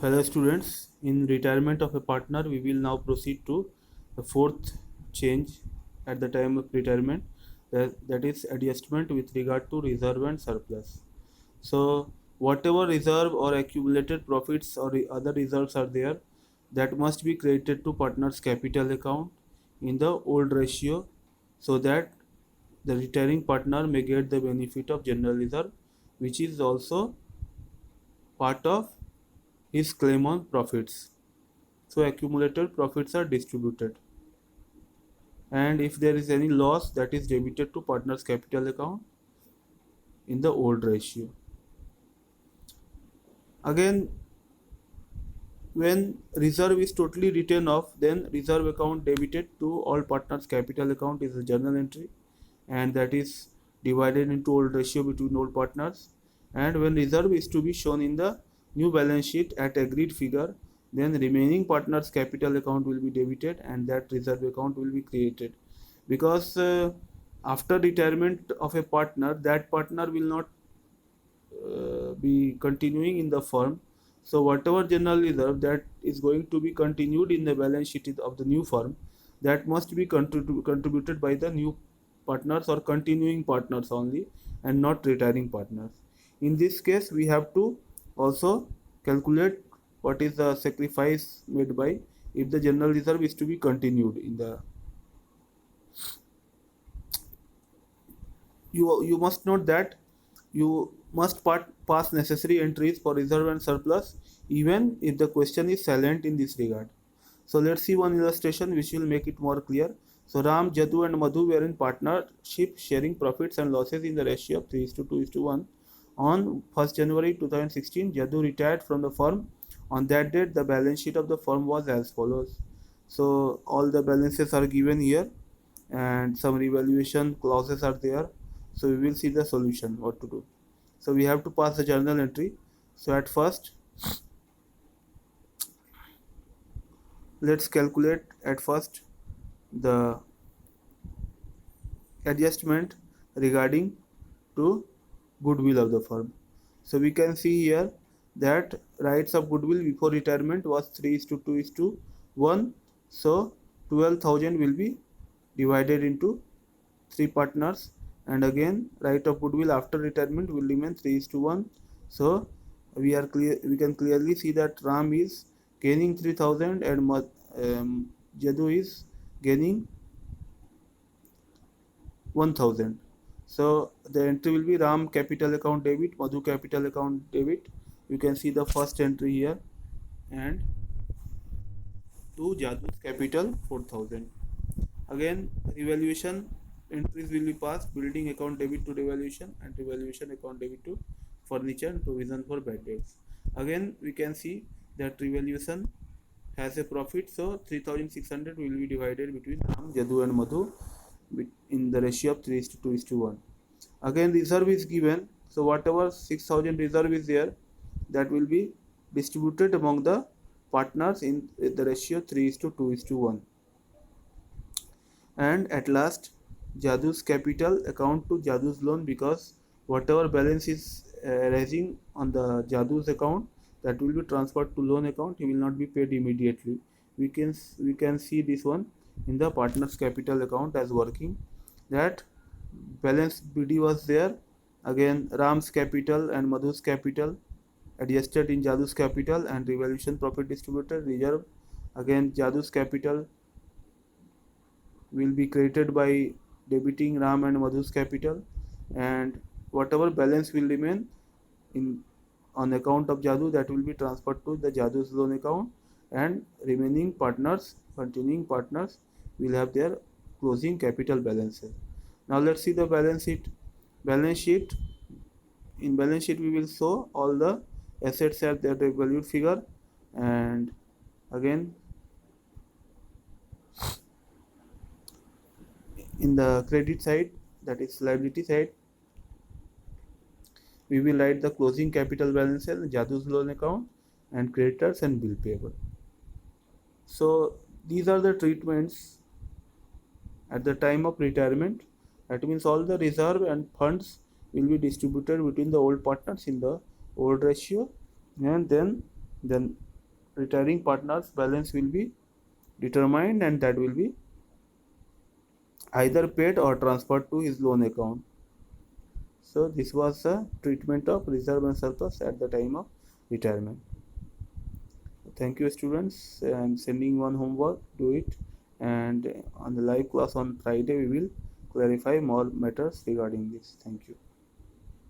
Hello students, in retirement of a partner, we will now proceed to the fourth change at the time of retirement, that is adjustment with regard to reserve and surplus. So whatever reserve or accumulated profits or other reserves are there, that must be credited to partner's capital account in the old ratio, so that the retiring partner may get the benefit of general reserve, which is also part of his claim on profits. So accumulated profits are distributed, and if there is any loss, that is debited to partner's capital account in the old ratio. Again, when reserve is totally written off, then reserve account debited to all partners capital account is a journal entry, and that is divided into old ratio between all partners. And when reserve is to be shown in the new balance sheet at agreed figure, then remaining partners capital account will be debited and that reserve account will be created, because after retirement of a partner, that partner will not be continuing in the firm. So whatever general reserve that is going to be continued in the balance sheet of the new firm, that must be contributed by the new partners or continuing partners only, and not retiring partners. In this case, we have to also calculate what is the sacrifice made by, if the general reserve is to be continued in the, you must note that you must pass necessary entries for reserve and surplus, even if the question is silent in this regard. So let's see one illustration which will make it more clear. So Ram, Jadu and Madhu were in partnership, sharing profits and losses in the ratio of 3 is to 2 is to 1. On 1st January 2016, Jadu retired from the firm. On that date, the balance sheet of the firm was as follows. So all the balances are given here, and some revaluation clauses are there. So we will see the solution, what to do. So we have to pass the journal entry. So at first, let's calculate at first the adjustment regarding to goodwill of the firm. So we can see here that rights of goodwill before retirement was 3 is to 2 is to 1. So 12,000 will be divided into 3 partners, and again right of goodwill after retirement will remain 3 is to 1. So we can clearly see that Ram is gaining 3,000 and Jadu is gaining 1,000. So the entry will be Ram capital account debit, Madhu capital account debit. You can see the first entry here, and to Jadu's capital 4,000. Again, revaluation entries will be passed: building account debit to revaluation, and revaluation account debit to furniture and provision for bad debts. Again, we can see that revaluation has a profit, so 3,600 will be divided between Ram, Jadu and Madhu in the ratio of 3 is to 2 is to 1. Again, reserve is given, so whatever 6,000 reserve is there, that will be distributed among the partners in the ratio 3 is to 2 is to 1. And at last, Jadu's capital account to Jadu's loan, because whatever balance is rising on the Jadu's account, that will be transferred to loan account. He will not be paid immediately. We can see this one in the partner's capital account as working, that balance BD was there. Again, Ram's capital and Madhu's capital adjusted in Jadu's capital, and revaluation profit distributed reserve. Again, Jadu's capital will be created by debiting Ram and Madhu's capital, and whatever balance will remain in on account of Jadu, that will be transferred to the Jadu's loan account, and remaining partners, continuing partners, will have their closing capital balances. Now let's see the balance sheet. Balance sheet In balance sheet we will show all the assets at their valued figure, and again in the credit side, that is liability side, we will write the closing capital balances, Jadu's loan account, and creditors and bill payable. So these are the treatments at the time of retirement. That means all the reserve and funds will be distributed between the old partners in the old ratio, and then retiring partner's balance will be determined, and that will be either paid or transferred to his loan account. So this was the treatment of reserve and surplus at the time of retirement. Thank you, students. I am sending one homework. Do it, and on the live class on Friday we will clarify more matters regarding this. Thank you.